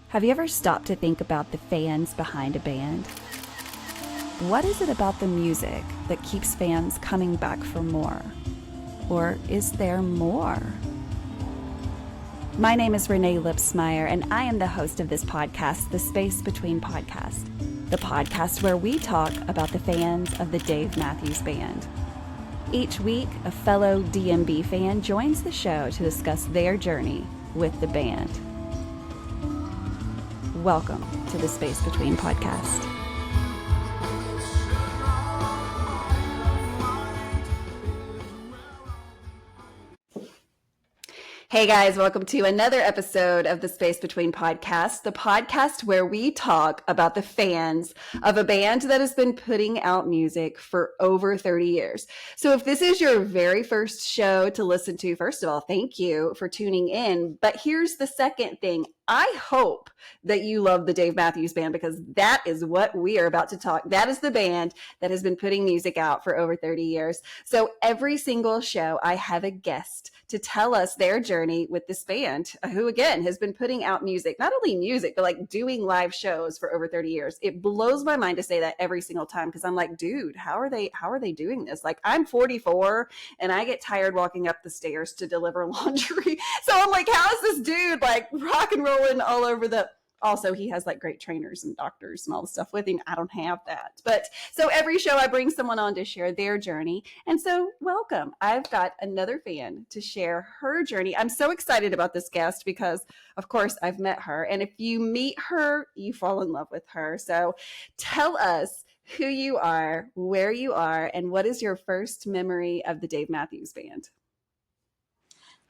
Have you ever stopped to think about the fans behind a band? What is it about the music that keeps fans coming back for more? Or is there more? My name is Renae Lipsmeyer, and I am the host of this podcast, The Space Between Podcast, the podcast where we talk about the fans of the Dave Matthews Band. Each week, a fellow DMB fan joins the show to discuss their journey with the band. Welcome to the Space Between Podcast. Hey guys, welcome to another episode of the Space Between Podcast, the podcast where we talk about the fans of a band that has been putting out music for over 30 years. So if this is your very first show to listen to, first of all, thank you for tuning in. But here's the second thing. I hope that you love the Dave Matthews Band, because that is what we are about to talk. That is the band that has been putting music out for over 30 years. So every single show, I have a guest to tell us their journey with this band, who again has been putting out music, not only music, but like doing live shows for over 30 years. It blows my mind to say that every single time, because I'm like, dude, how are they doing this? Like, I'm 44 and I get tired walking up the stairs to deliver laundry. So I'm like, how is this dude like rock and rolling all over the... Also, he has like great trainers and doctors and all the stuff with him. I don't have that. But so every show I bring someone on to share their journey. And so welcome. I've got another fan to share her journey. I'm so excited about this guest because, of course, I've met her. And if you meet her, you fall in love with her. So tell us who you are, where you are, and what is your first memory of the Dave Matthews Band?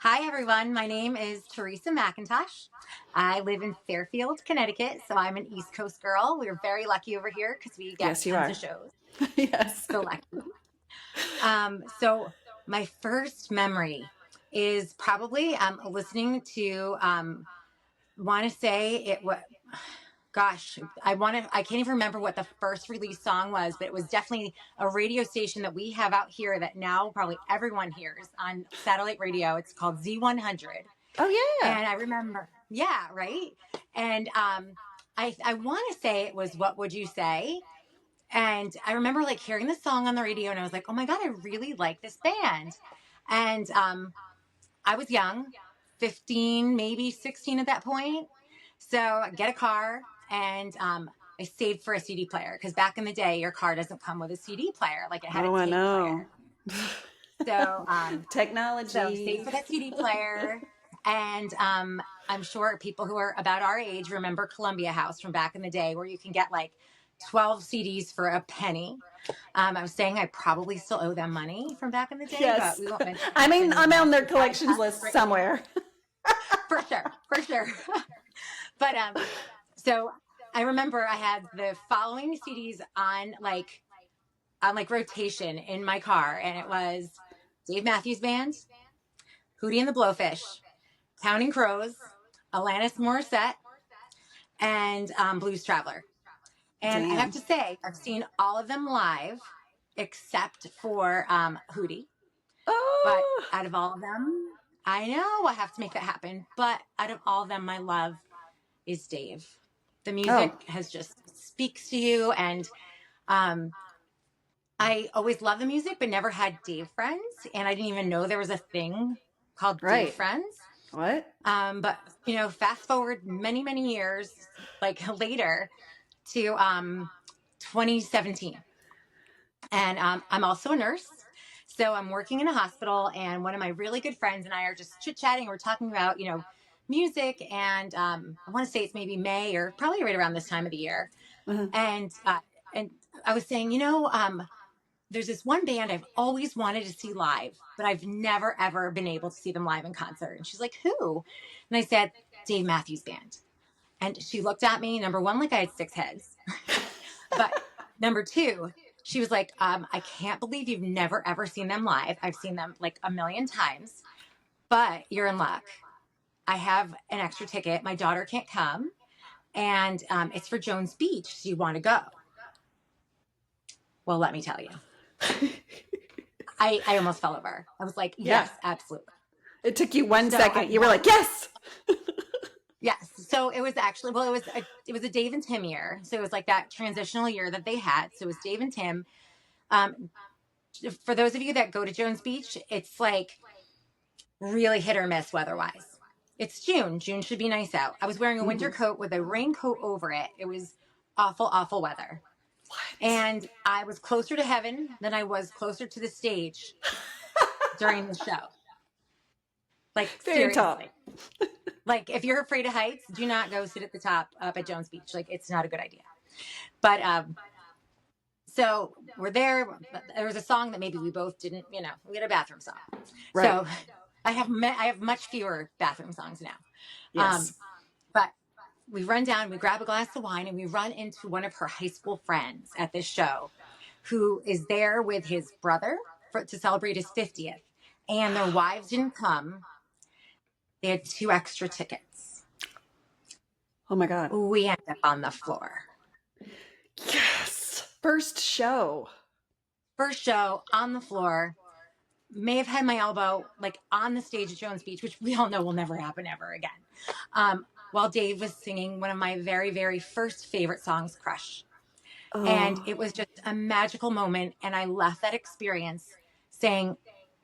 Hi, everyone. My name is Theresa McIntosh. I live in Fairfield, Connecticut, so I'm an East Coast girl. We're very lucky over here because we get tons of shows. Yes. So lucky. So my first memory is probably listening to, want to say it was... Gosh, I can't even remember what the first release song was, but it was definitely a radio station that we have out here that now probably everyone hears on satellite radio. It's called Z100. Oh, yeah. And I remember, yeah, right. And I want to say it was What Would You Say? And I remember like hearing the song on the radio and I was like, oh my God, I really like this band. And I was young, 15, maybe 16 at that point. So I get a car. And I saved for a CD player because back in the day, your car doesn't come with a CD player. Like it had a tape player. So technology. So saved for that CD player. And I'm sure people who are about our age remember Columbia House from back in the day where you can get like 12 CDs for a penny. I was saying I probably still owe them money from back in the day. Yes. But we won't mention I mean, I'm on their collections list somewhere. For sure. But so I remember I had the following CDs on rotation in my car, and it was Dave Matthews Band, Hootie and the Blowfish, Counting Crows, Alanis Morissette, and Blues Traveler. And Damn. I have to say, I've seen all of them live except for Hootie. Oh. But out of all of them, I know I have to make that happen. But out of all of them, my love is Dave. The music has just speaks to you. And I always loved the music, but never had Dave friends. And I didn't even know there was a thing called Dave friends. What? But, fast forward many, many years, like later to 2017. And I'm also a nurse. So I'm working in a hospital, and one of my really good friends and I are just chit-chatting. We're talking about, music, and I want to say it's maybe May or probably right around this time of the year. Mm-hmm. And I was saying, there's this one band I've always wanted to see live, but I've never, ever been able to see them live in concert. And she's like, who? And I said, Dave Matthews Band. And she looked at me, number one, like I had 6 heads. But number two, she was like, I can't believe you've never, ever seen them live. I've seen them like a million times, but you're in luck. I have an extra ticket. My daughter can't come. And it's for Jones Beach. Do you want to go? Well, let me tell you. I almost fell over. I was like, yes, absolutely. It took you 1 second. You were like, yes. Yes. So it was actually, well, it was a Dave and Tim year. So it was like that transitional year that they had. So it was Dave and Tim. Um, for those of you that go to Jones Beach, it's like really hit or miss weather-wise. It's June. June should be nice out. I was wearing a winter coat with a raincoat over it. It was awful, awful weather. What? And I was closer to heaven than I was closer to the stage during the show. Like, Very top. seriously. Like, if you're afraid of heights, do not go sit at the top up at Jones Beach. Like, it's not a good idea. But so we're there. There was a song that maybe we both didn't, we had a bathroom song. Right. So I have much fewer bathroom songs now. Yes. But we run down, we grab a glass of wine, and we run into one of her high school friends at this show who is there with his brother to celebrate his 50th. And their wives didn't come. They had 2 extra tickets. Oh my God. We ended up on the floor. Yes. First show on the floor. May have had my elbow like on the stage at Jones Beach, which we all know will never happen ever again. While Dave was singing one of my very, very first favorite songs, Crush. Oh. And it was just a magical moment. And I left that experience saying,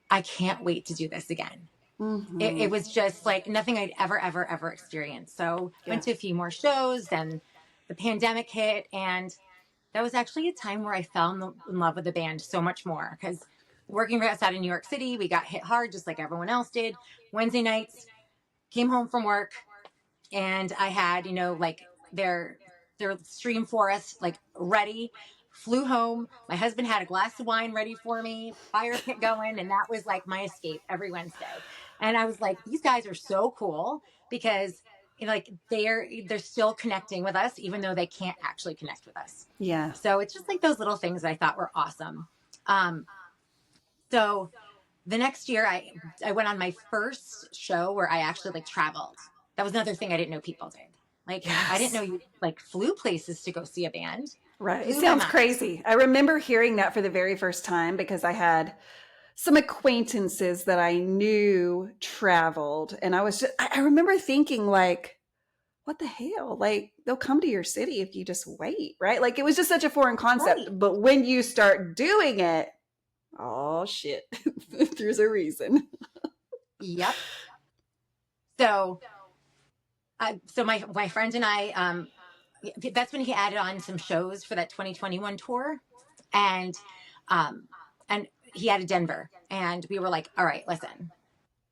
I can't wait to do this again. Mm-hmm. It was just like nothing I'd ever experienced. So went to a few more shows, then the pandemic hit. And that was actually a time where I fell in love with the band so much more, because working right outside of New York City, we got hit hard just like everyone else did. Wednesday nights, came home from work, and I had, like their stream forest like ready. Flew home. My husband had a glass of wine ready for me, fire pit going, and that was like my escape every Wednesday. And I was like, these guys are so cool, because like they're still connecting with us even though they can't actually connect with us. Yeah. So it's just like those little things that I thought were awesome. So the next year I went on my first show where I actually like traveled. That was another thing I didn't know people did. Like, yes. I didn't know you like flew places to go see a band. Right. It sounds crazy. I remember hearing that for the very first time because I had some acquaintances that I knew traveled. And I remember thinking like, what the hell? Like, they'll come to your city if you just wait, right? Like, it was just such a foreign concept. Right. But when you start doing it, oh shit, there's a reason. Yep. So my friend and I, that's when he added on some shows for that 2021 tour, and he added Denver, and we were like, all right, listen,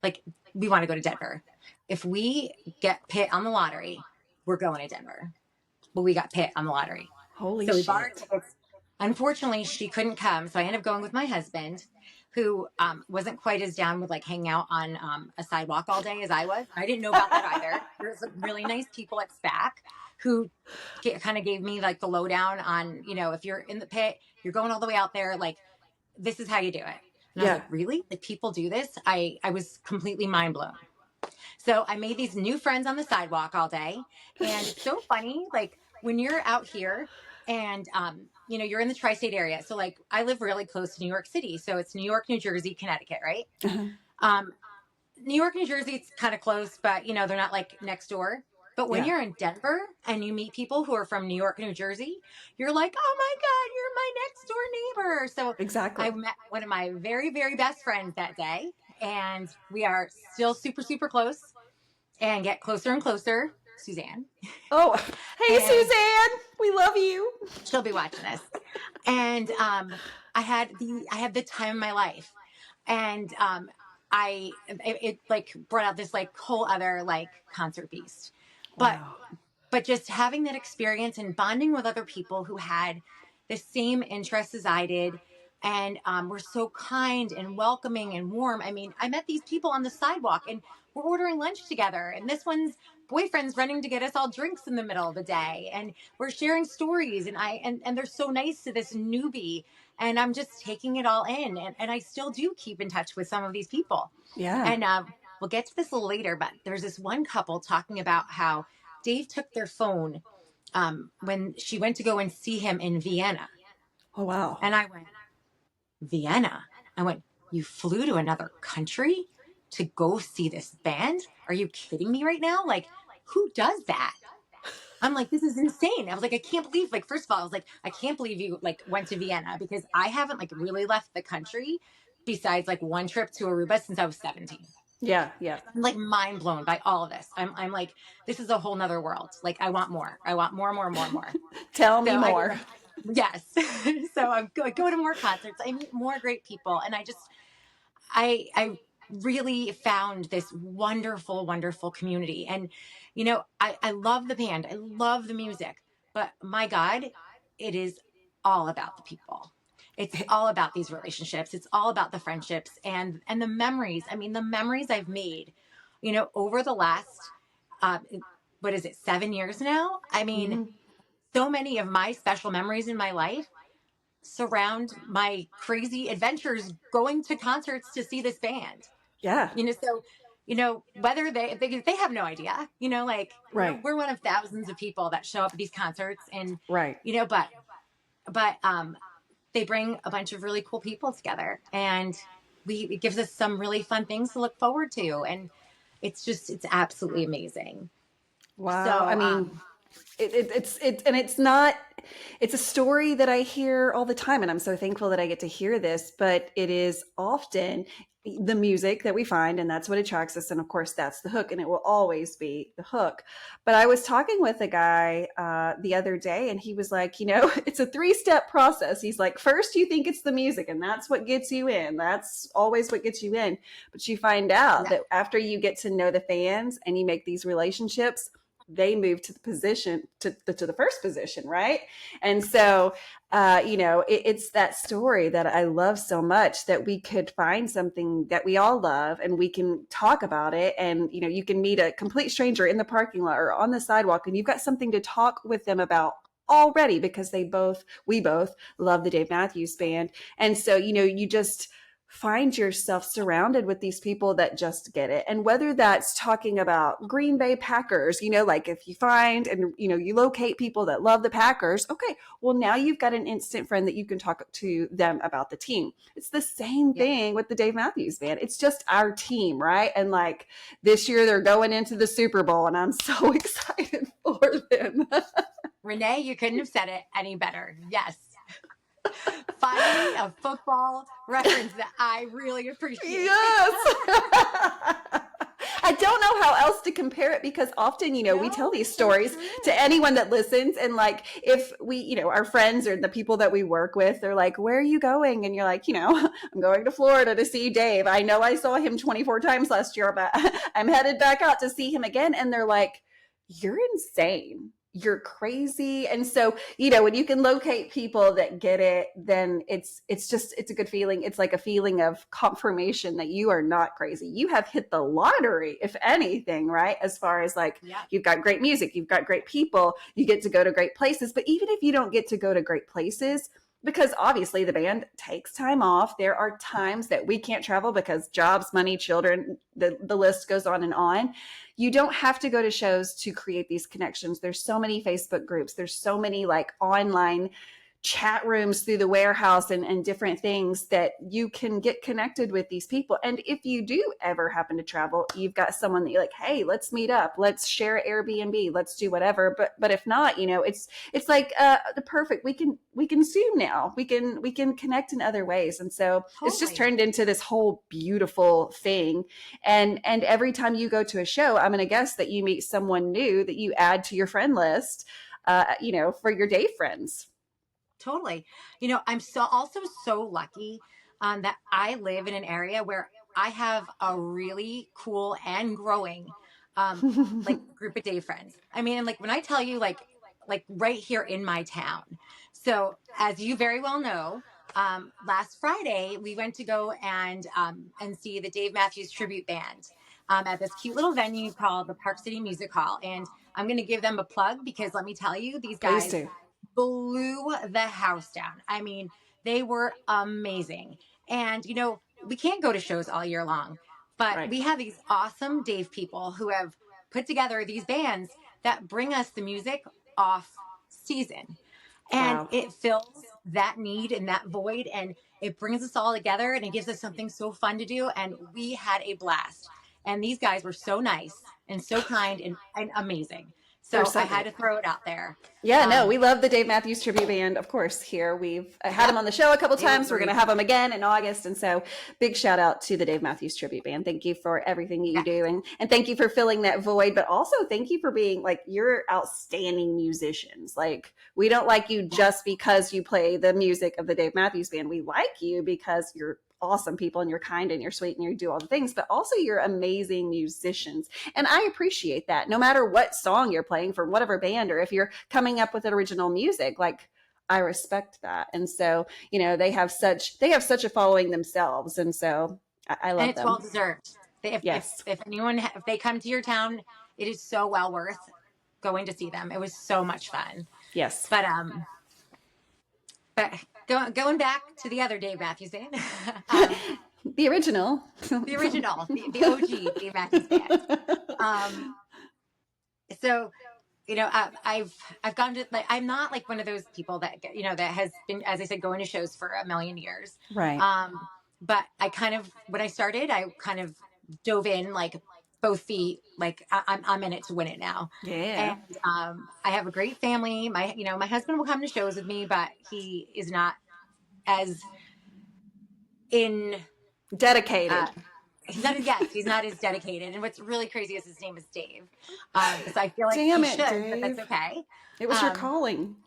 like we want to go to Denver. If we get Pitt on the lottery, we're going to Denver. But we got Pitt on the lottery. Holy shit. So we bought our tickets. Unfortunately, she couldn't come, so I ended up going with my husband, who wasn't quite as down with like hanging out on a sidewalk all day as I was. I didn't know about that either. There's some really nice people at SPAC who kind of gave me like the lowdown on, if you're in the pit, you're going all the way out there, like this is how you do it. And I was like, really? Like people do this? I was completely mind blown. So I made these new friends on the sidewalk all day. And it's so funny, like when you're out here and, you're in the tri-state area. So like I live really close to New York City. So it's New York, New Jersey, Connecticut, right? Uh-huh. New York, New Jersey, it's kind of close, but they're not like next door. But when you're in Denver and you meet people who are from New York, New Jersey, you're like, oh my God, you're my next door neighbor. So exactly. I met one of my very, very best friends that day, and we are still super, super close and get closer and closer. Suzanne. Oh, hey, Suzanne. We love you. She'll be watching this. And I had the time of my life. And it like brought out this like whole other like concert beast. But just having that experience and bonding with other people who had the same interests as I did, and were so kind and welcoming and warm. I mean, I met these people on the sidewalk, and we're ordering lunch together, and this one's boyfriend's running to get us all drinks in the middle of the day, and we're sharing stories, and they're so nice to this newbie, and I'm just taking it all in, and I still do keep in touch with some of these people. Yeah. And we'll get to this a little later, but there's this one couple talking about how Dave took their phone when she went to go and see him in Vienna. Oh, wow. And I went, Vienna? I went, you flew to another country to go see this band? Are you kidding me right now? Like, who does that? I'm like, this is insane. I was like, I can't believe, like, first of all, I was like, I can't believe you like went to Vienna, because I haven't like really left the country besides like one trip to Aruba since I was 17. Yeah, yeah. I'm like mind blown by all of this. I'm like, this is a whole nother world. Like, I want more. I want more, more, more, more. Tell me So more. yes. So I go to more concerts. I meet more great people. And I really found this wonderful, wonderful community. And, I love the band. I love the music, but my God, it is all about the people. It's all about these relationships. It's all about the friendships and the memories. I mean, the memories I've made, over the last, uh, what is it, 7 years now? I mean, Hmm. so many of my special memories in my life surround my crazy adventures going to concerts to see this band. Yeah. So, whether they have no idea, like Right. we're one of thousands of people that show up at these concerts, and, Right. but they bring a bunch of really cool people together, and it gives us some really fun things to look forward to. And it's absolutely amazing. Wow. I So, mean, and it's not, it's a story that I hear all the time, and I'm so thankful that I get to hear this, but it is often the music that we find, and that's what attracts us, and of course that's the hook, and it will always be the hook. But I was talking with a guy the other day, and he was like, it's a 3-step process. He's like, first you think it's the music, and that's what gets you in, that's always what gets you in, but you find out yeah, that after you get to know the fans and you make these relationships, they move to the position to the first position, right? And so it's that story that I love so much, that we could find something that we all love and we can talk about it. And you can meet a complete stranger in the parking lot or on the sidewalk, and you've got something to talk with them about already, because we both love the Dave Matthews Band. And so you just find yourself surrounded with these people that just get it. And whether that's talking about Green Bay Packers, like if you find and you locate people that love the Packers, okay, well now you've got an instant friend that you can talk to them about the team. It's the same yeah. thing with the Dave Matthews Band. It's just our team, right? And like this year they're going into the Super Bowl, and I'm so excited for them. Renae, you couldn't have said it any better. Yes. Finally, a football reference that I really appreciate. Yes. I don't know how else to compare it, because often, we tell No, these it's so stories true. to anyone that listens. And like, if we, our friends or the people that we work with, they're like, where are you going? And you're like, I'm going to Florida to see Dave. I know I saw him 24 times last year, but I'm headed back out to see him again. And they're like, you're insane, you're crazy. And so when you can locate people that get it, then it's a good feeling. It's like a feeling of confirmation that you are not crazy. You have hit the lottery, if anything, right? As far as like, Yeah, you've got great music, you've got great people, you get to go to great places. But even if you don't get to go to great places, because obviously the band takes time off, there are times that we can't travel because jobs, money, children, the list goes on and on. You don't have to go to shows to create these connections. There's so many Facebook groups, there's so many like online chat rooms through the warehouse and different things that you can get connected with these people. And if you do ever happen to travel, you've got someone that you're like, hey, let's meet up, let's share Airbnb, let's do whatever. But if not, it's like the perfect, we can Zoom now, we can connect in other ways. And so it's just totally. turned into this whole beautiful thing. And every time you go to a show, I'm going to guess that you meet someone new that you add to your friend list, for your day friends. Totally. I'm also so lucky that I live in an area where I have a really cool and growing like group of day friends. I mean, and like when I tell you like right here in my town. So as you very well know, last Friday we went to go and see the Dave Matthews tribute band at this cute little venue called the Park City Music Hall. And I'm going to give them a plug because let me tell you, these Please guys do. blew the house down. I mean, they were amazing. And, we can't go to shows all year long, but Right. we have these awesome Dave people who have put together these bands that bring us the music off season. And Wow. it fills that need and that void, and it brings us all together, and it gives us something so fun to do. And we had a blast. And these guys were so nice and so kind and amazing. They're So so I had good. to throw it out there. Yeah, no, we love the Dave Matthews Tribute Band, of course, here. We've had him Yep, on the show a couple they were times. We're going to great. have him again in August. And so big shout out to the Dave Matthews Tribute Band. Thank you for everything that you Yeah. do. And thank you for filling that void, but also thank you for being like, you're outstanding musicians. Like, we don't like you just because you play the music of the Dave Matthews Band. We like you because you're awesome people and you're kind and you're sweet and you do all the things, but also you're amazing musicians. And I appreciate that no matter what song you're playing from whatever band, or if you're coming up with original music, like I respect that. And so, they have such a following themselves. And so I love And it's them. well deserved. Yes. If anyone, if they come to your town, it is so well worth going to see them. It was so much fun. Yes. But going back to the other Dave Matthews Band, the original, the OG Dave Matthews Band. So, I've gone to, like, I'm not like one of those people that, that has been, as I said, going to shows for a million years. Right. But when I started, I kind of dove in like both feet, like I'm in it to win it now. Yeah. And I have a great family. My husband will come to shows with me, but he is not as dedicated. He's not as dedicated. And what's really crazy is his name is Dave. So I feel like Damn he it, should, Dave. but that's okay. It was your calling.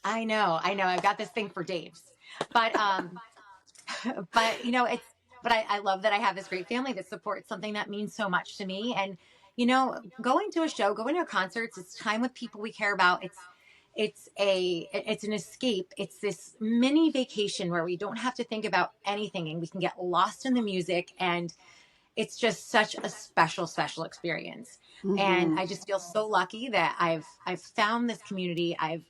I know. I've got this thing for Daves, but I love that I have this great family that supports something that means so much to me. And, going to a show, going to a concert, it's time with people we care about. It's an escape. It's this mini vacation where we don't have to think about anything and we can get lost in the music. And it's just such a special, special experience. Mm-hmm. And I just feel so lucky that I've found this community. I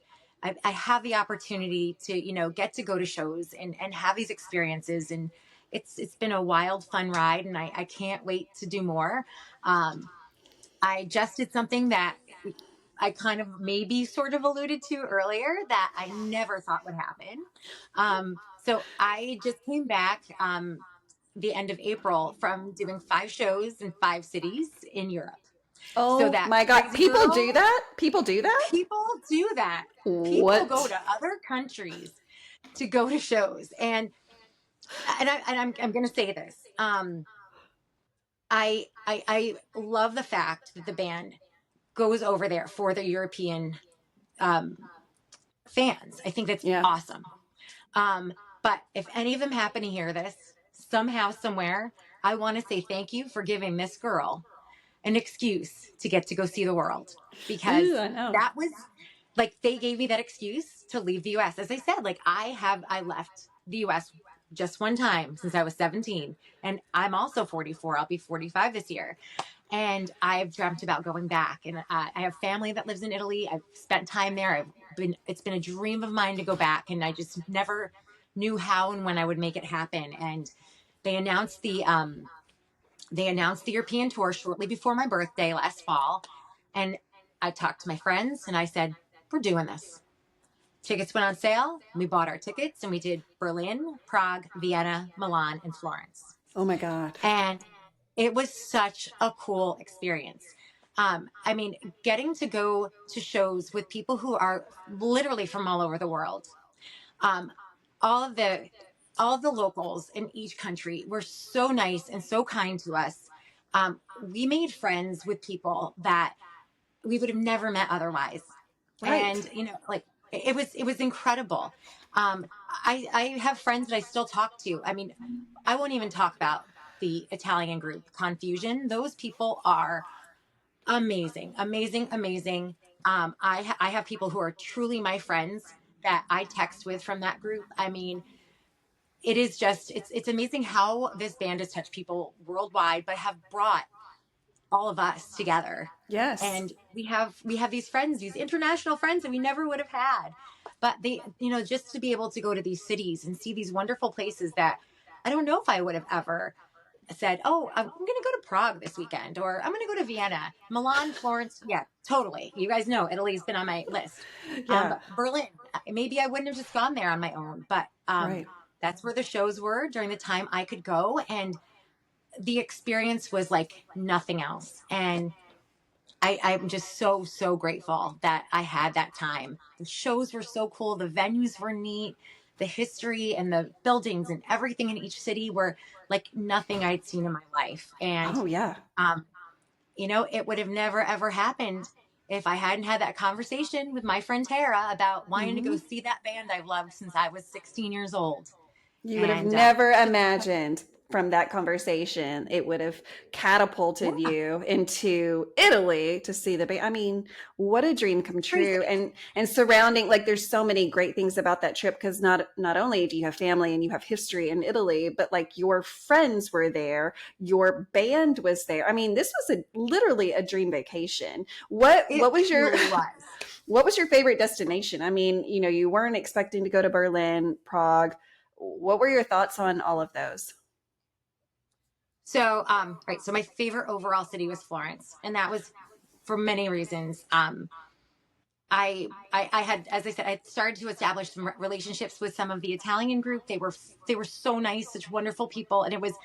have the opportunity to, get to go to shows and have these experiences. And it's been a wild, fun ride. And I can't wait to do more. I just did something that I kind of maybe sort of alluded to earlier that I never thought would happen. So I just came back the end of April from doing 5 shows in 5 cities in Europe. Oh, so my God. People do that? People do that? People do that. People go to other countries to go to shows. And I'm going to say this. I love the fact that the band goes over there for the European fans. I think that's awesome. But if any of them happen to hear this somehow, somewhere, I want to say thank you for giving this girl an excuse to get to go see the world, because that was like, they gave me that excuse to leave the US. As I said, like I left the US just one time since I was 17, and I'm also 44. I'll be 45 this year. And I've dreamt about going back, and I have family that lives in Italy. I've spent time there. It's been a dream of mine to go back, and I just never knew how and when I would make it happen. And they announced the European tour shortly before my birthday last fall. And I talked to my friends and I said, we're doing this. Tickets went on sale. We bought our tickets and we did Berlin, Prague, Vienna, Milan, and Florence. Oh my God. And it was such a cool experience. I mean, getting to go to shows with people who are literally from all over the world. All of the locals in each country were so nice and so kind to us. We made friends with people that we would have never met otherwise. Right. And, like, it was incredible. I have friends that I still talk to. I mean, I won't even talk about the Italian group Confusion. Those people are amazing, amazing, amazing. I have people who are truly my friends that I text with from that group. I mean, it is just, it's amazing how this band has touched people worldwide, but have brought all of us together. Yes. And we have these friends, these international friends that we never would have had. But they, just to be able to go to these cities and see these wonderful places that I don't know if I would have ever said, oh, I'm going to go to Prague this weekend, or I'm going to go to Vienna, Milan, Florence. Yeah, totally. You guys know Italy's been on my list. Yeah. Berlin, maybe I wouldn't have just gone there on my own, but right. That's where the shows were during the time I could go. And the experience was like nothing else. And I'm just so, so grateful that I had that time. The shows were so cool. The venues were neat. The history and the buildings and everything in each city were like nothing I'd seen in my life. And, Oh yeah. um, it would have never, ever happened if I hadn't had that conversation with my friend Tara about wanting to go Mhm. see that band I've loved since I was 16 years old. You would have And, never imagined from that conversation it would have yeah, catapulted you into Italy to see the band. I mean, what a dream come true. crazy. And surrounding, like, there's so many great things about that trip, because not only do you have family and you have history in Italy, but like your friends were there, your band was there. I mean, this was literally a dream vacation. What It was your truly was. what was your favorite destination? I mean, you weren't expecting to go to Berlin, Prague. What were your thoughts on all of those? So, right. So my favorite overall city was Florence, and that was for many reasons. I had, as I said, I had started to establish some relationships with some of the Italian group. They were so nice, such wonderful people, and it was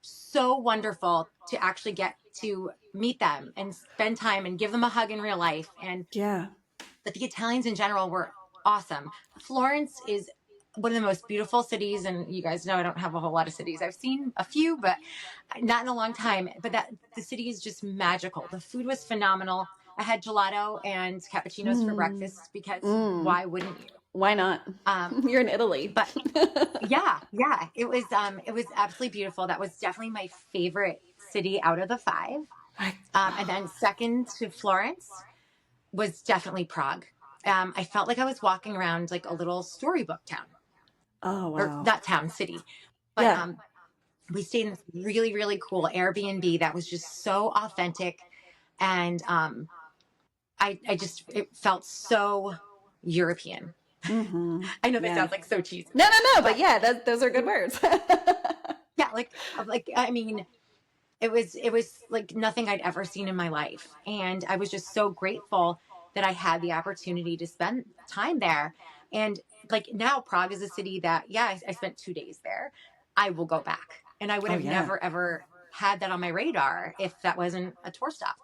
so wonderful to actually get to meet them and spend time and give them a hug in real life. And Yeah. but the Italians in general were awesome. Florence is one of the most beautiful cities, and you guys know I don't have a whole lot of cities. I've seen a few, but not in a long time. But that the city is just magical. The food was phenomenal. I had gelato and cappuccinos for Mm. breakfast because Mm. why wouldn't you? Why not? Um, You're in Italy. but yeah, it was absolutely beautiful. That was definitely my favorite city out of the five. I, And then second to Florence was definitely Prague. I felt like I was walking around like a little storybook town, oh or wow. not town, city. But Yeah. we stayed in this really, really cool Airbnb that was just so authentic. And I just, it felt so European. Mm-hmm. I know that Yeah. sounds like so cheesy, No, but but yeah, those are good words. yeah, I mean, it was like nothing I'd ever seen in my life. And I was just so grateful that I had the opportunity to spend time there. And like now Prague is a city that, yeah, I spent 2 days there. I will go back. And I would Oh have yeah. never ever had that on my radar if that wasn't a tour stop.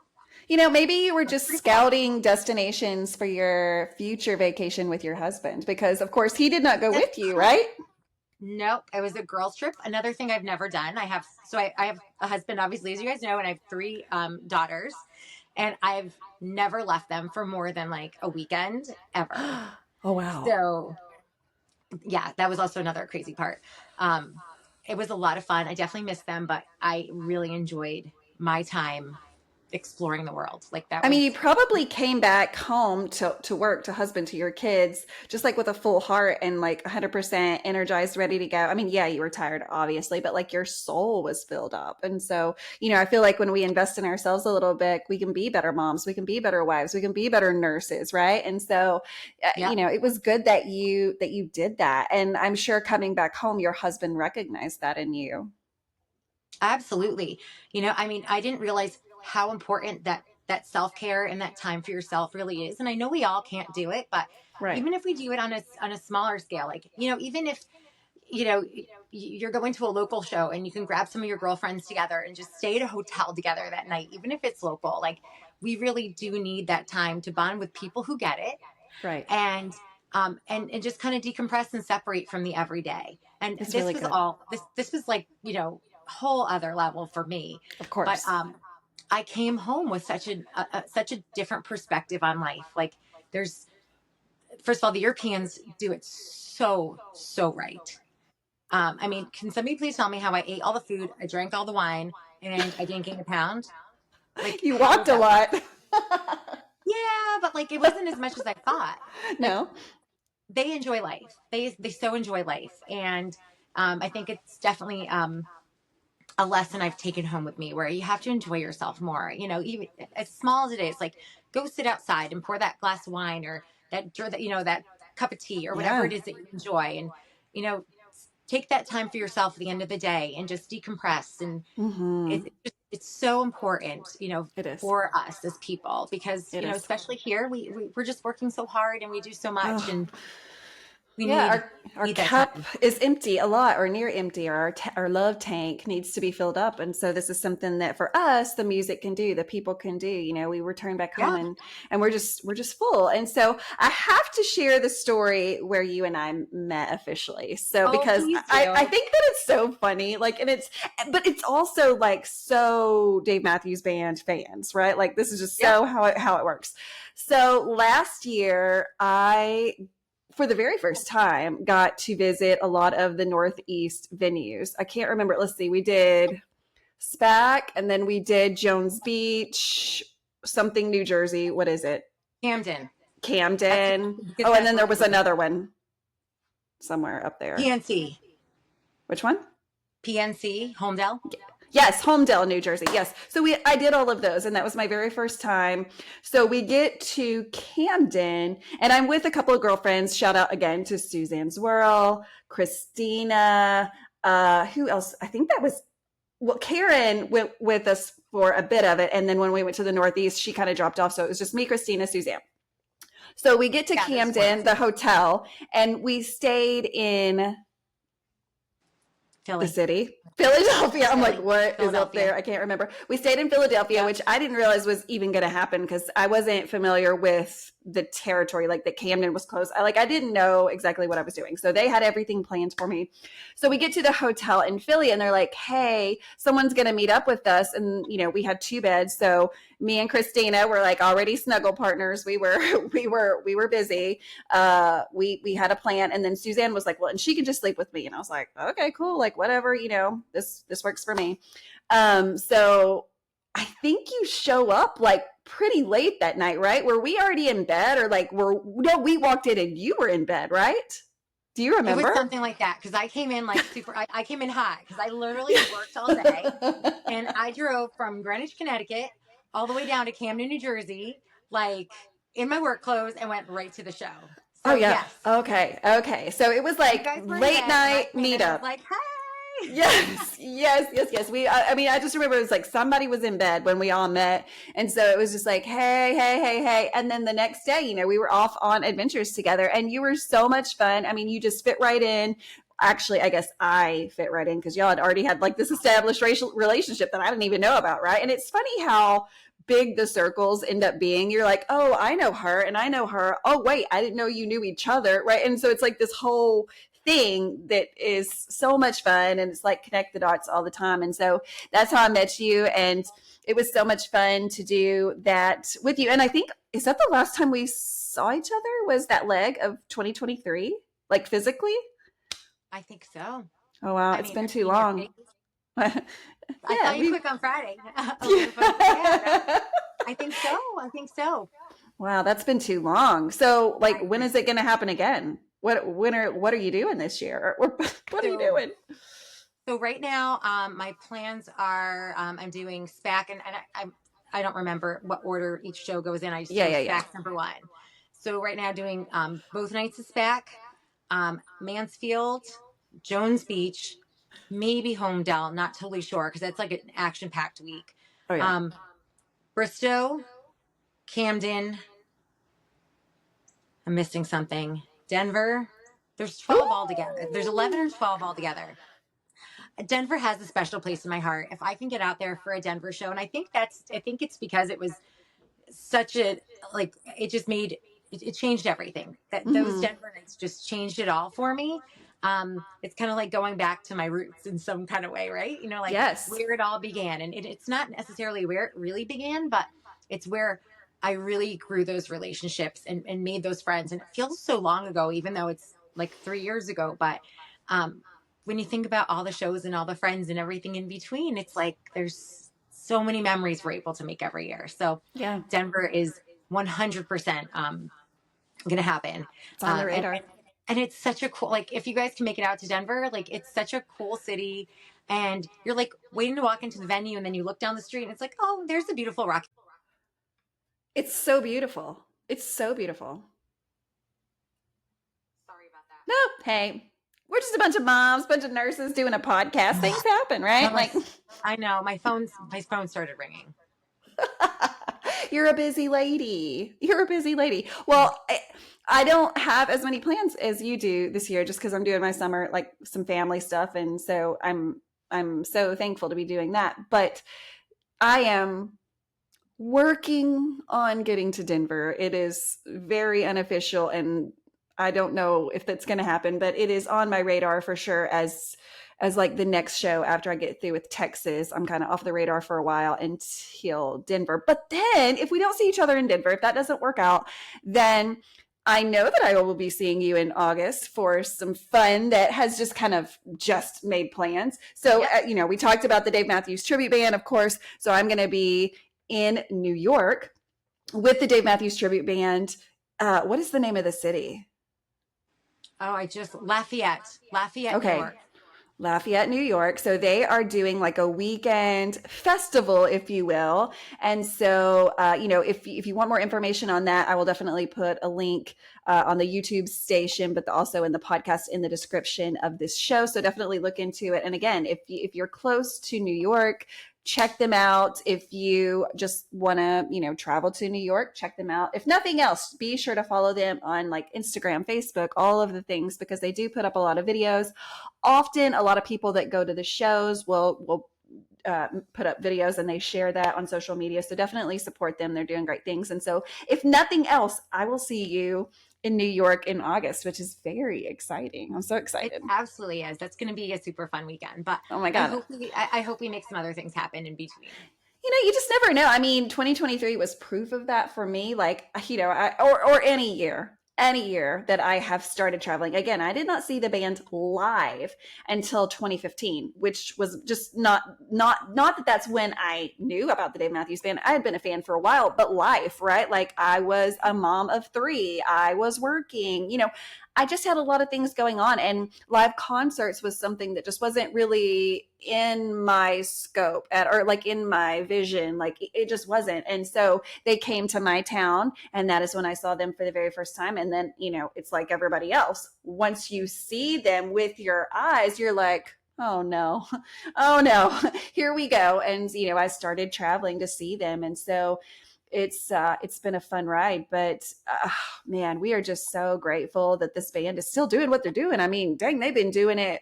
Maybe you were That's just pretty cool. scouting destinations for your future vacation with your husband, because of course he did not go That's with you, right? Nope. It was a girls trip. Another thing I've never done. I have a husband, obviously, as you guys know, and I have three daughters, and I've never left them for more than like a weekend ever. Oh wow. So yeah, that was also another crazy part. Um, it was a lot of fun. I definitely missed them, but I really enjoyed my time exploring the world. Like that I mean, was, you probably came back home to work, to husband, to your kids, just like with a full heart and like 100% energized, ready to go. I mean, yeah, you were tired, obviously, but like your soul was filled up. And so, I feel like when we invest in ourselves a little bit, we can be better moms, we can be better wives, we can be better nurses, right? And so, yeah, it was good that you did that. And I'm sure coming back home, your husband recognized that in you. absolutely. I mean, I didn't realize how important that self-care and that time for yourself really is. And I know we all can't do it, but Right. even if we do it on a smaller scale, like, even if, you're going to a local show and you can grab some of your girlfriends together and just stay at a hotel together that night, even if it's local, like we really do need that time to bond with people who get it, Right. and and just kind of decompress and separate from the everyday. And It's this really was good. all this was like, whole other level for me. Of But course. I came home with such a different perspective on life. Like there's first of all, the Europeans do it so right. I mean, can somebody please tell me how I ate all the food, I drank all the wine, and I didn't gain a pound? Like, You how is walked a that lot. possible? Yeah, but like it wasn't as much as I thought. Like No. they enjoy life. They so enjoy life, and I think it's definitely a lesson I've taken home with me, where you have to enjoy yourself more. Even as small as it is, like go sit outside and pour that glass of wine or that cup of tea or whatever Yeah. it is that you enjoy, and you know take that time for yourself at the end of the day and just decompress. And Mm-hmm. it's so important, It is. for us as people, because It is. especially here we're just working so hard and we do so much. Oh, And We Yeah, need our that cup time. is empty a lot or near empty, or our love tank needs to be filled up. And so this is something that for us, the music can do, the people can do. You know, we return back home Yeah. and we're just full. And so I have to share the story where you and I met officially. So Oh, because please I do. think that it's so funny, like, and but it's also like so Dave Matthews Band fans, right? Like this is just Yep. so how it works. So last year I for the very first time, got to visit a lot of the Northeast venues. I can't remember. Let's see. We did SPAC and then we did Jones Beach, something New Jersey. What is it? Camden. That's Camden. because Oh, and that's then where there we was live. another one somewhere up there. PNC. Which one? PNC. Homedell. Yes, Homedell, New Jersey. Yes. So I did all of those, and that was my very first time. So we get to Camden, and I'm with a couple of girlfriends. Shout out again to Suzanne Zwirl, Christina. Who else? I think that was Karen went with us for a bit of it, and then when we went to the Northeast, she kind of dropped off. So it was just me, Christina, Suzanne. So we get to Camden, the hotel, and we stayed in Philly. the city. Philadelphia. I'm like, what is up Philadelphia. there? I can't remember. We stayed in Philadelphia, Yep. which I didn't realize was even going to happen because I wasn't familiar with the territory, like that Camden was closed. I didn't know exactly what I was doing. So they had everything planned for me. So we get to the hotel in Philly and they're like, hey, someone's going to meet up with us. And, you know, we had 2 beds. So me and Christina were like already snuggle partners. We were busy. We had a plan. And then Suzanne was like, well, and she can just sleep with me. And I was like, okay, cool. Like whatever, you know, this works for me. So I think you show up like pretty late that night, right? Were we already in bed or like no, we walked in and you were in bed, right? Do you remember? It was something like that because I came in like I came in high because I literally worked all day and I drove from Greenwich, Connecticut all the way down to Camden, New Jersey, like in my work clothes and went right to the show. So, oh yeah. yes. Okay. So it was like late night meetup. Like, hey. Yes. I just remember it was like somebody was in bed when we all met. And so it was just like, hey. And then the next day, you know, we were off on adventures together and you were so much fun. I mean, you just fit right in. Actually, I guess I fit right in because y'all had already had like this established racial relationship that I didn't even know about, right? And it's funny how big the circles end up being. You're like, oh, I know her and I know her. Oh, wait, I didn't know you knew each other, right? And so it's like this whole thing that is so much fun and it's like connect the dots all the time. And so that's how I met you. And it was so much fun to do that with you. And I think, is that the last time we saw each other? Was that leg of 2023? Like physically? I think so. Oh, wow. It's been too long. I saw you quick on Friday. I think so. Wow, that's been too long. So, like, when is it going to happen again? What are you doing this year? Or what are you doing? So right now, my plans are I'm doing SPAC, and I don't remember what order each show goes in. I just do SPAC number 1. So right now, doing both nights of SPAC, Mansfield, Jones Beach, maybe Homedell. Not totally sure because that's like an action-packed week. Oh, yeah. Bristow, Camden. I'm missing something. Denver. There's 12 altogether. There's 11 or 12 altogether. Denver has a special place in my heart. If I can get out there for a Denver show, and I think it's because it was such a, like, it just made, it changed everything. Those Denver nights just changed it all for me. It's kind of like going back to my roots in some kind of way, right? You know, like where it all began. And it's not necessarily where it really began, but it's where I really grew those relationships and made those friends. And it feels so long ago, even though it's like 3 years ago. But when you think about all the shows and all the friends and everything in between, it's like there's so many memories we're able to make every year. So yeah, Denver is 100% going to happen. It's on the radar. And it's such a cool, like, if you guys can make it out to Denver, like, it's such a cool city. And you're like waiting to walk into the venue, and then you look down the street and it's like, oh, there's the beautiful rock. It's so beautiful. It's so beautiful. Sorry about that. No, hey, we're just a bunch of moms, bunch of nurses doing a podcast. Things happen, right? Like, I know my phone started ringing. You're a busy lady. Well, I don't have as many plans as you do this year just because I'm doing my summer, like some family stuff. And so I'm so thankful to be doing that. But I am working on getting to Denver. It is very unofficial and I don't know if that's going to happen, but it is on my radar for sure as like the next show after I get through with Texas. I'm kind of off the radar for a while until Denver. But then if we don't see each other in Denver, if that doesn't work out, then I know that I will be seeing you in August for some fun that has just kind of just made plans. So, Yep. we talked about the Dave Matthews Tribute Band, of course. So I'm going to be in New York with the Dave Matthews Tribute Band. What is the name of the city? Oh, Lafayette, New Okay, York. Lafayette, New York. So they are doing like a weekend festival, if you will. And so, if you want more information on that, I will definitely put a link on the YouTube station, but also in the podcast in the description of this show. So definitely look into it. And again, if you're close to New York, check them out. If you just want to, travel to New York, check them out. If nothing else, be sure to follow them on like Instagram, Facebook, all of the things, because they do put up a lot of videos. Often a lot of people that go to the shows will put up videos and they share that on social media. So definitely support them. They're doing great things. And so if nothing else, I will see you in New York in August, which is very exciting. I'm so It excited. absolutely is. That's going to be a super fun weekend. But Oh my I God. hope I hope we make some other things happen in between. You just never know. I mean, 2023 was proof of that for me. Like, or any year that I have started traveling. Again, I did not see the band live until 2015, which was just not that that's when I knew about the Dave Matthews Band. I had been a fan for a while, but life, right? Like I was a mom of three. I was working, I just had a lot of things going on, and live concerts was something that just wasn't really in my scope or like in my vision. Like it just wasn't. And so they came to my town, and that is when I saw them for the very first time. And then, it's like everybody else. Once you see them with your eyes, you're like, oh no, oh no, here we go. And, I started traveling to see them. And so it's been a fun ride, but man, we are just so grateful that this band is still doing what they're doing. I mean, dang, they've been doing it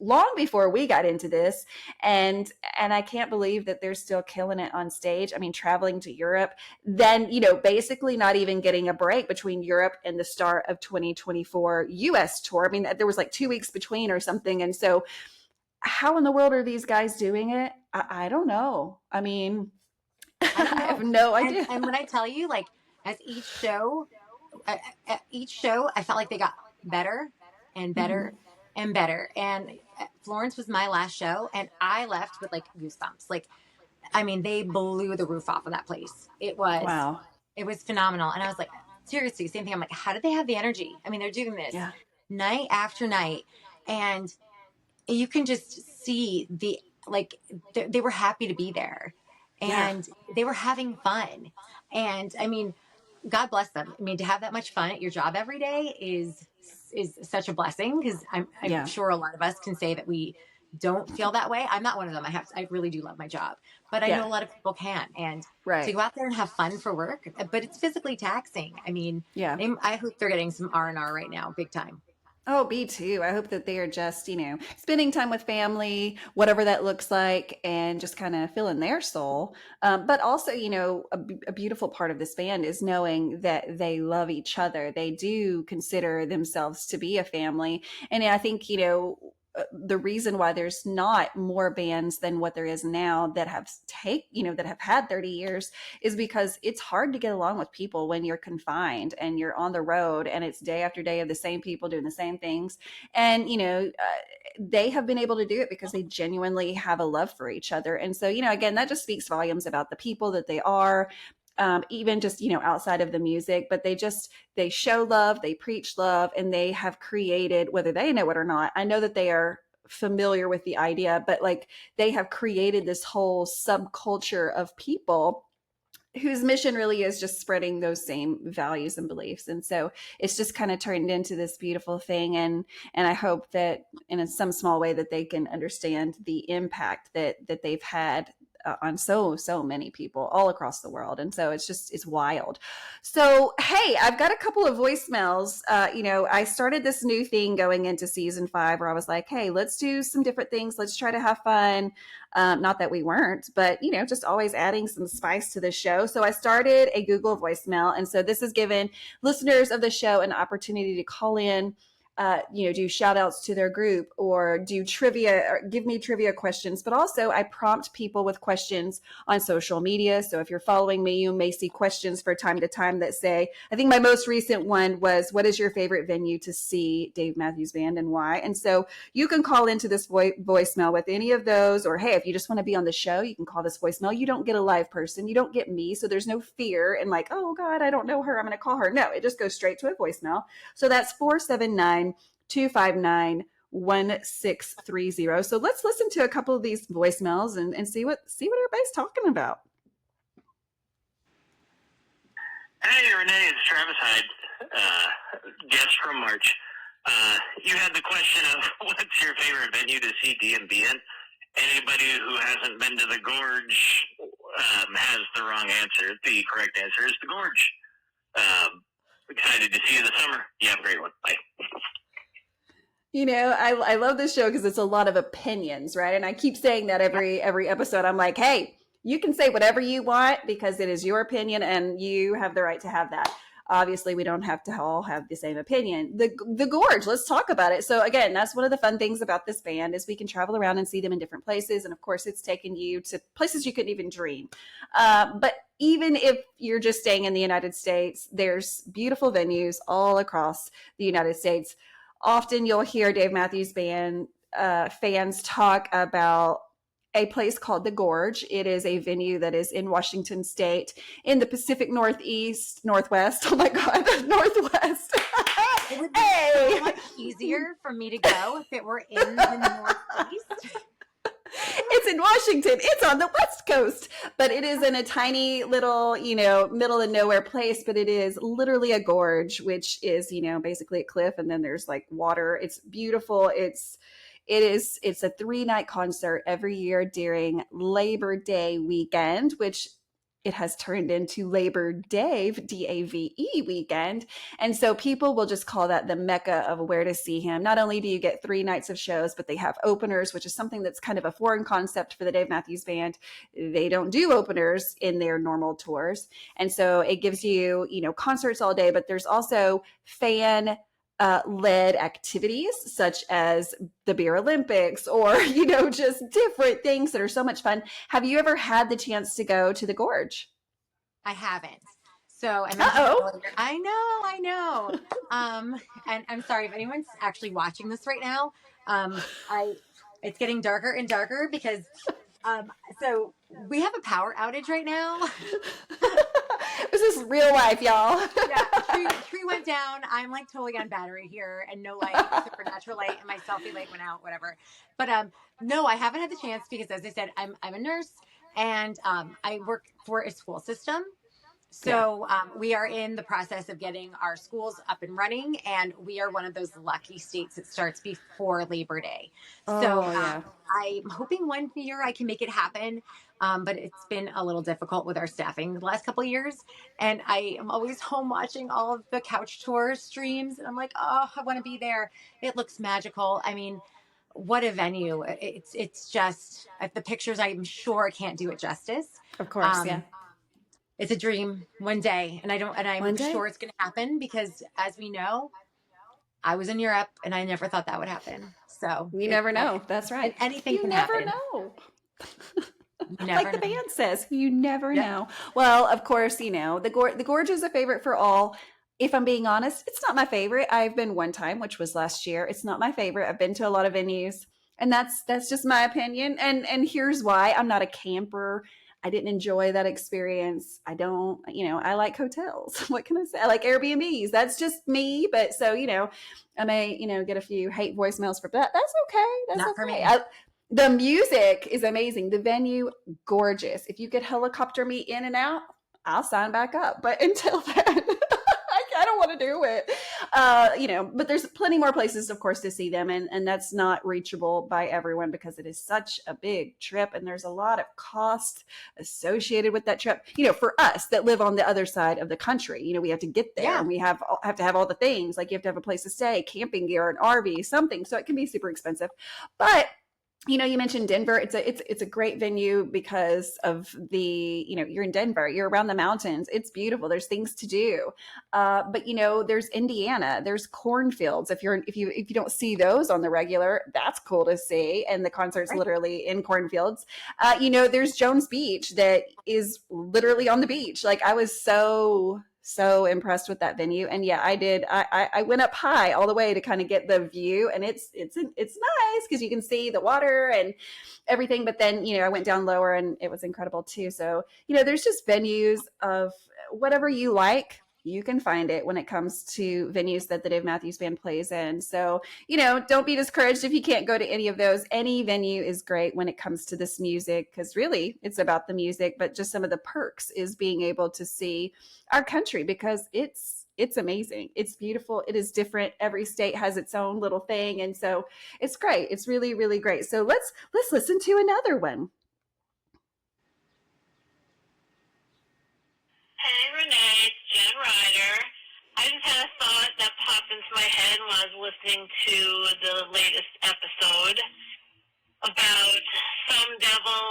long before we got into this, and I can't believe that they're still killing it on stage. I mean, traveling to Europe, then basically not even getting a break between Europe and the start of 2024 US tour. I mean, there was like 2 weeks between or something, and so how in the world are these guys doing it? I don't know. I mean, I don't I have know. no And idea. and when I tell you, like, as each show, I felt like they got better and Mhm. better and better. And Florence was my last show, and I left with like goosebumps. Like, I mean, they blew the roof off of that place. Wow. It was phenomenal. And I was like, seriously, same thing. I'm like, how did they have the energy? I mean, they're doing this Yeah. night after night, and you can just see they were happy to be there, Yeah. and they were having fun. And I mean, God bless them. I mean, to have that much fun at your job every day is such a blessing, because I'm Yeah. sure a lot of us can say that we don't feel that way. I'm not one of them. I really do love my job, but I Yeah. know a lot of people can. And to Right. go out there and have fun for work, but it's physically taxing. I mean, Yeah. I hope they're getting some R&R right now, big time. Oh, me too. I hope that they are just, spending time with family, whatever that looks like, and just kind of filling their soul. But also, a beautiful part of this band is knowing that they love each other. They do consider themselves to be a family. And I think, the reason why there's not more bands than what there is now that that have had 30 years is because it's hard to get along with people when you're confined and you're on the road and it's day after day of the same people doing the same things. And, they have been able to do it because they genuinely have a love for each other. And so, again, that just speaks volumes about the people that they are. Even just outside of the music, but they show love, they preach love, and they have created, whether they know it or not, I know that they are familiar with the idea, but like they have created this whole subculture of people whose mission really is just spreading those same values and beliefs. And so it's just kind of turned into this beautiful thing. And I hope that in some small way that they can understand the impact that they've had on so many people all across the world. And so it's wild. So hey, I've got a couple of voicemails. I started this new thing going into season 5 where I was like, hey, let's do some different things, let's try to have fun. Not that we weren't, but just always adding some spice to the show. So I started a Google voicemail, and so this has given listeners of the show an opportunity to call in, do shout outs to their group or do trivia or give me trivia questions. But also I prompt people with questions on social media. So if you're following me, you may see questions for time to time that say, I think my most recent one was, what is your favorite venue to see Dave Matthews Band and why? And so you can call into this voicemail with any of those, or hey, if you just want to be on the show, you can call this voicemail. You don't get a live person. You don't get me. So there's no fear and like, oh God, I don't know her, I'm going to call her. No, it just goes straight to a voicemail. So that's 479-259-1630. So let's listen to a couple of these voicemails and see what everybody's talking about. Hey, Renae, it's Travis Hyde, guest from March. You had the question of what's your favorite venue to see DMB in? Anybody who hasn't been to the Gorge has the wrong answer. The correct answer is the Gorge. Excited to see you this summer. You have a great one. Bye. I love this show because it's a lot of opinions, right? And I keep saying that every episode. I'm like, hey, you can say whatever you want because it is your opinion and you have the right to have that. Obviously, we don't have to all have the same opinion. The Gorge, let's talk about it. So again, that's one of the fun things about this band is we can travel around and see them in different places. And of course, it's taken you to places you couldn't even dream. But even if you're just staying in the United States, there's beautiful venues all across the United States. Often you'll hear Dave Matthews Band fans talk about a place called the Gorge. It is a venue that is in Washington State in the Pacific Northwest. Oh my God, Northwest. It would be so much easier for me to go if it were in the Northeast. It's in Washington. It's on the West Coast, but it is in a tiny little, middle of nowhere place, but it is literally a gorge, which is, basically a cliff. And then there's like water. It's beautiful. It's a 3-night concert every year during Labor Day weekend, which it has turned into Labor Dave, D-A-V-E weekend. And so people will just call that the mecca of where to see him. Not only do you get 3 nights of shows, but they have openers, which is something that's kind of a foreign concept for the Dave Matthews Band. They don't do openers in their normal tours. And so it gives you, concerts all day, but there's also led activities such as the Beer Olympics or, just different things that are so much fun. Have you ever had the chance to go to the Gorge? I haven't. So I mentioned earlier. I know. And I'm sorry if anyone's actually watching this right now. It's getting darker and darker because so we have a power outage right now. This is real life, y'all. Yeah, tree went down. I'm like totally on battery here and no light, supernatural light, and my selfie light went out, whatever. But no, I haven't had the chance because, as I said, I'm a nurse and I work for a school system. So we are in the process of getting our schools up and running, and we are one of those lucky states that starts before Labor Day. I'm hoping one year I can make it happen, but it's been a little difficult with our staffing the last couple of years, and I am always home watching all of the couch tour streams, and I'm like, oh, I want to be there. It looks magical. I mean, what a venue. It's just, the pictures, I'm sure can't do it justice. Of course, yeah. It's a dream one day, and I'm sure it's going to happen because, as we know, I was in Europe and I never thought that would happen. So you never know. That's right. Anything can happen. You never know. Like the band says, you never know. Well, of course, the Gorge is a favorite for all. If I'm being honest, it's not my favorite. I've been one time, which was last year. It's not my favorite. I've been to a lot of venues, and that's just my opinion. And here's why. I'm not a camper. I didn't enjoy that experience. I don't, I like hotels. What can I say? I like Airbnbs. That's just me. But so, I may, get a few hate voicemails for that. That's okay. That's not okay. For me. The music is amazing. The venue, gorgeous. If you could helicopter me in and out, I'll sign back up. But until then, I don't want want to do it. But there's plenty more places, of course, to see them. And that's not reachable by everyone because it is such a big trip. And there's a lot of cost associated with that trip. For us that live on the other side of the country, we have to get there and we have to have all the things. Like you have to have a place to stay, camping gear, an RV, something. So it can be super expensive. But you mentioned Denver. It's a great venue because of you're in Denver, you're around the mountains. It's beautiful. There's things to do. But there's Indiana, there's cornfields. If you don't see those on the regular, that's cool to see. And the concert's literally in cornfields. There's Jones Beach that is literally on the beach. Like I was so impressed with that venue. And yeah, I did. I went up high all the way to kind of get the view, and it's nice because you can see the water and everything. But then, I went down lower and it was incredible too. So, there's just venues of whatever you like. You can find it when it comes to venues that the Dave Matthews Band plays in. So, don't be discouraged if you can't go to any of those. Any venue is great when it comes to this music, because really it's about the music, but just some of the perks is being able to see our country because it's amazing. It's beautiful. It is different. Every state has its own little thing. And so it's great. It's really, really great. So let's listen to another one. Hey, Renae, it's Jen Ryder. I just had a thought that popped into my head when I was listening to the latest episode about Some Devil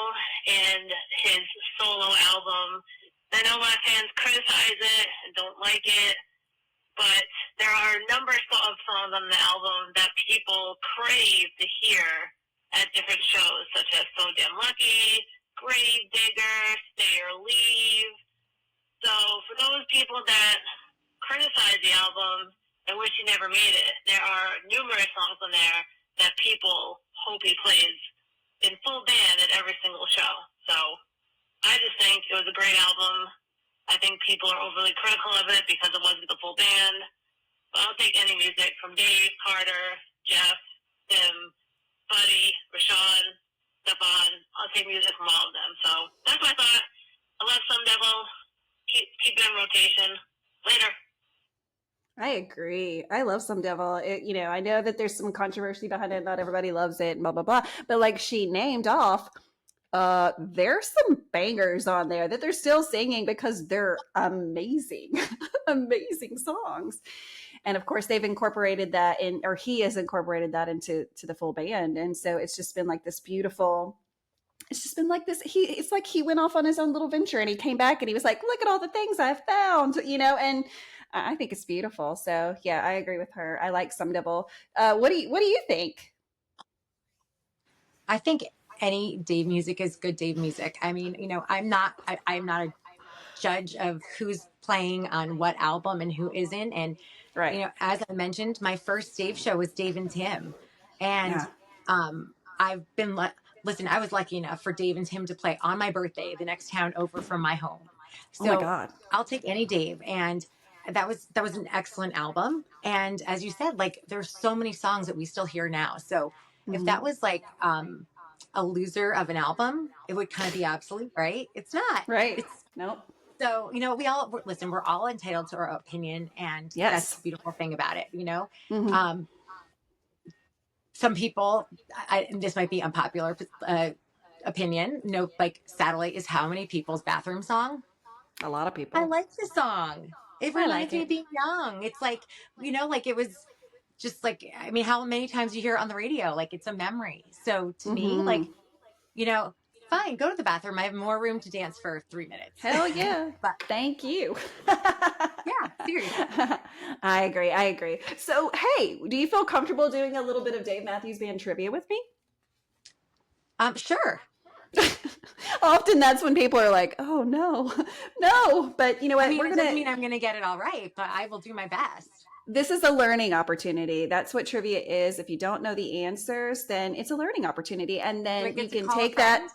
and his solo album. I know my fans criticize it and don't like it, but there are a number of songs on the album that people crave to hear at different shows, such as So Damn Lucky, Grave Digger, Stay or Leave. So for those people that criticize the album and wish he never made it, there are numerous songs on there that people hope he plays in full band at every single show. So I just think it was a great album. I think people are overly critical of it because it wasn't the full band. But I'll take any music from Dave, Carter, Jeff, Tim, Buddy, Rashawn, Stefan. I'll take music from all of them. So that's my thought. I love Some Devil. Keep it in rotation. Later. I agree. I love Some Devil. I know that there's some controversy behind it. Not everybody loves it, blah, blah, blah. But like she named off, there's some bangers on there that they're still singing because they're amazing, amazing songs. And of course, they've incorporated that he has incorporated that into the full band. And so it's just been like this beautiful. It's just been like this. It's like he went off on his own little venture and he came back and he was like, look at all the things I've found, and I think it's beautiful. So yeah, I agree with her. I like Some Devil. What do you think? I think any Dave music is good Dave music. I mean, I'm not a judge of who's playing on what album and who isn't. And, as I mentioned, my first Dave show was Dave and Tim. And I've been listen, I was lucky enough for Dave and Tim to play on my birthday, the next town over from my home. So oh my God. I'll take any Dave. And that was an excellent album. And as you said, like there's so many songs that we still hear now. So if that was like a loser of an album, it would kind of be obsolete, right? It's not. Right. Nope. So, we're all entitled to our opinion. And that's the beautiful thing about it, Some people, this might be unpopular opinion, like Satellite is how many people's bathroom song? A lot of people. I like the song. It reminds me of being young. It's like, like it was just like, how many times you hear it on the radio? Like it's a memory. So to me, like, fine, go to the bathroom. I have more room to dance for 3 minutes. Hell yeah. But thank you. Yeah, seriously. I agree. So, hey, do you feel comfortable doing a little bit of Dave Matthews Band trivia with me? Sure. Often that's when people are like, oh, no. But you know what? It doesn't mean I'm going to get it all right, but I will do my best. This is a learning opportunity. That's what trivia is. If you don't know the answers, then it's a learning opportunity. And then you can take that.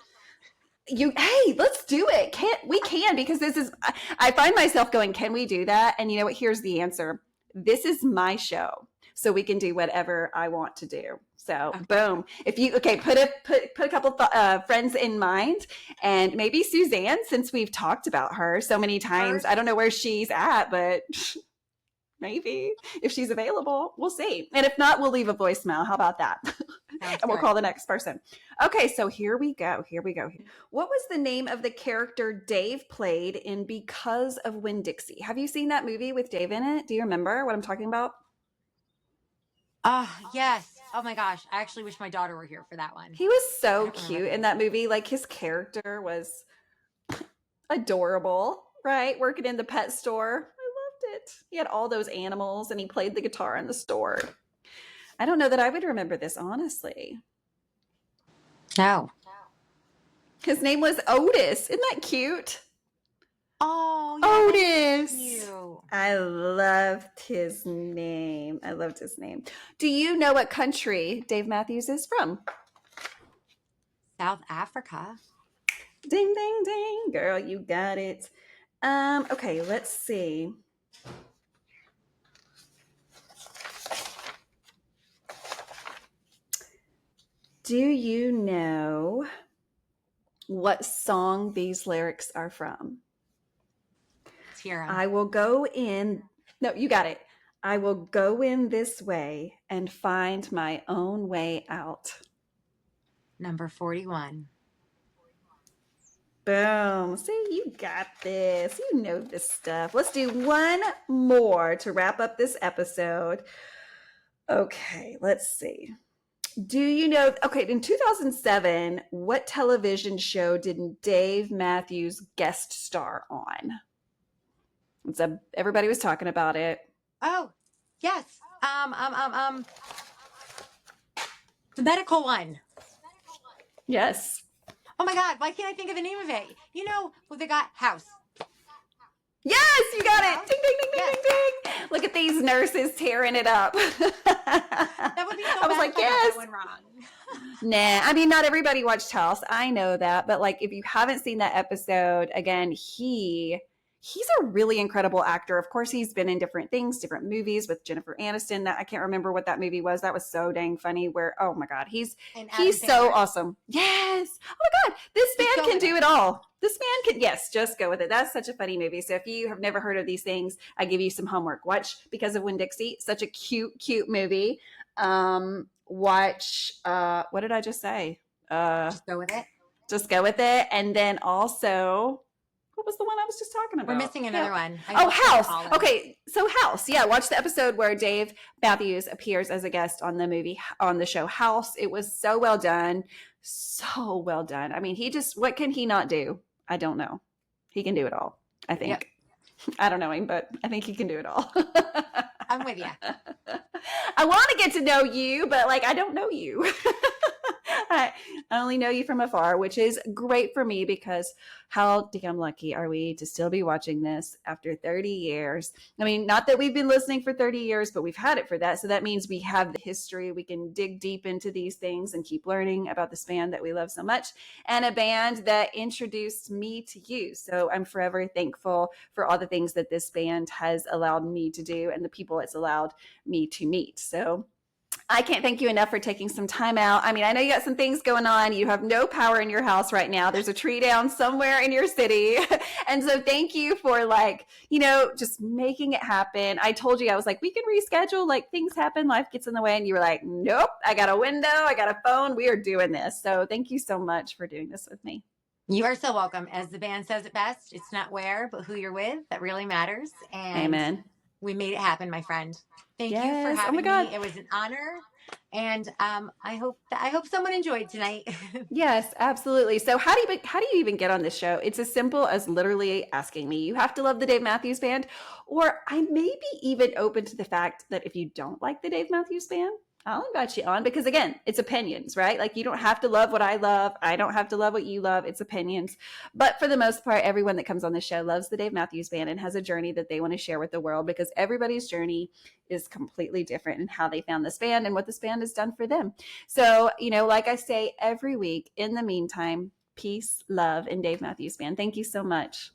Hey, let's do it. We can, because I find myself going, can we do that? And you know what? Here's the answer. This is my show. So we can do whatever I want to do. So boom. If you, put a couple friends in mind, and maybe Suzanne, since we've talked about her so many times, I don't know where she's at, but Maybe if she's available, we'll see. And if not, we'll leave a voicemail. How about that? And we'll call the next person. Okay, so here we go. What was the name of the character Dave played in Because of Winn-Dixie? Have you seen that movie with Dave in it? Do you remember what I'm talking about? Yes. Oh my gosh. I actually wish my daughter were here for that one. He was so cute in that movie. Like his character was adorable, right? Working in the pet store. I loved it. He had all those animals and he played the guitar in the store. I don't know that I would remember this, honestly. No. His name was Otis. Isn't that cute? Oh, yeah, Otis. I loved his name. Do you know what country Dave Matthews is from? South Africa. Ding, ding, ding. Girl, you got it. Okay, let's see. Do you know what song these lyrics are from? Let's hear 'em. I will go in. No, you got it. I will go in this way and find my own way out. Number 41. Boom. See, you got this. You know this stuff. Let's do one more to wrap up this episode. Okay, let's see. Do you know, okay, in 2007, what television show did Dave Matthews guest star on? Everybody was talking about it. Oh, yes. The medical one. Yes. Oh my God, why can't I think of the name of it? You know, well, they got House. Yes, you got it. Ding, ding, ding, ding, ding, ding. Look at these nurses tearing it up. That would be so bad if I got that one wrong. Nah, I mean, not everybody watched House. I know that. But like, if you haven't seen that episode, again, he's a really incredible actor. Of course, he's been in different things, different movies with Jennifer Aniston. That I can't remember what that movie was. That was so dang funny. Where, oh my God, he's so awesome. Yes. Oh my God, this man can do it all. This man can, yes, just go with it. That's such a funny movie. So if you have never heard of these things, I give you some homework. Watch Because of Winn-Dixie. Such a cute, cute movie. Watch, what did I just say? Just go with it. Just go with it. And then also, what was the one I was just talking about? We're missing another one. House. Okay, so House. Yeah, watch the episode where Dave Matthews appears as a guest on the show House. It was so well done. So well done. I mean, what can he not do? I don't know. He can do it all, I think. Yep. I don't know him, but I think he can do it all. I'm with you. I want to get to know you, but like, I don't know you. I only know you from afar, which is great for me because how damn lucky are we to still be watching this after 30 years? I mean, not that we've been listening for 30 years, but we've had it for that. So that means we have the history. We can dig deep into these things and keep learning about this band that we love so much and a band that introduced me to you. So I'm forever thankful for all the things that this band has allowed me to do and the people it's allowed me to meet. So I can't thank you enough for taking some time out. I mean, I know you got some things going on. You have no power in your house right now. There's a tree down somewhere in your city. And so thank you for just making it happen. I told you, I was like, we can reschedule, like things happen, life gets in the way. And you were like, nope, I got a window, I got a phone. We are doing this. So thank you so much for doing this with me. You are so welcome. As the band says it best, it's not where, but who you're with that really matters. And amen. We made it happen, my friend. Thank you for having me. It was an honor. And I hope someone enjoyed tonight. Yes, absolutely. So how do you even get on this show? It's as simple as literally asking me. You have to love the Dave Matthews Band, or I may be even open to the fact that if you don't like the Dave Matthews Band, I'll invite you on because again, it's opinions, right? Like you don't have to love what I love. I don't have to love what you love. It's opinions. But for the most part, everyone that comes on the show loves the Dave Matthews Band and has a journey that they want to share with the world because everybody's journey is completely different in how they found this band and what this band has done for them. So, like I say every week, in the meantime, peace, love, and Dave Matthews Band. Thank you so much.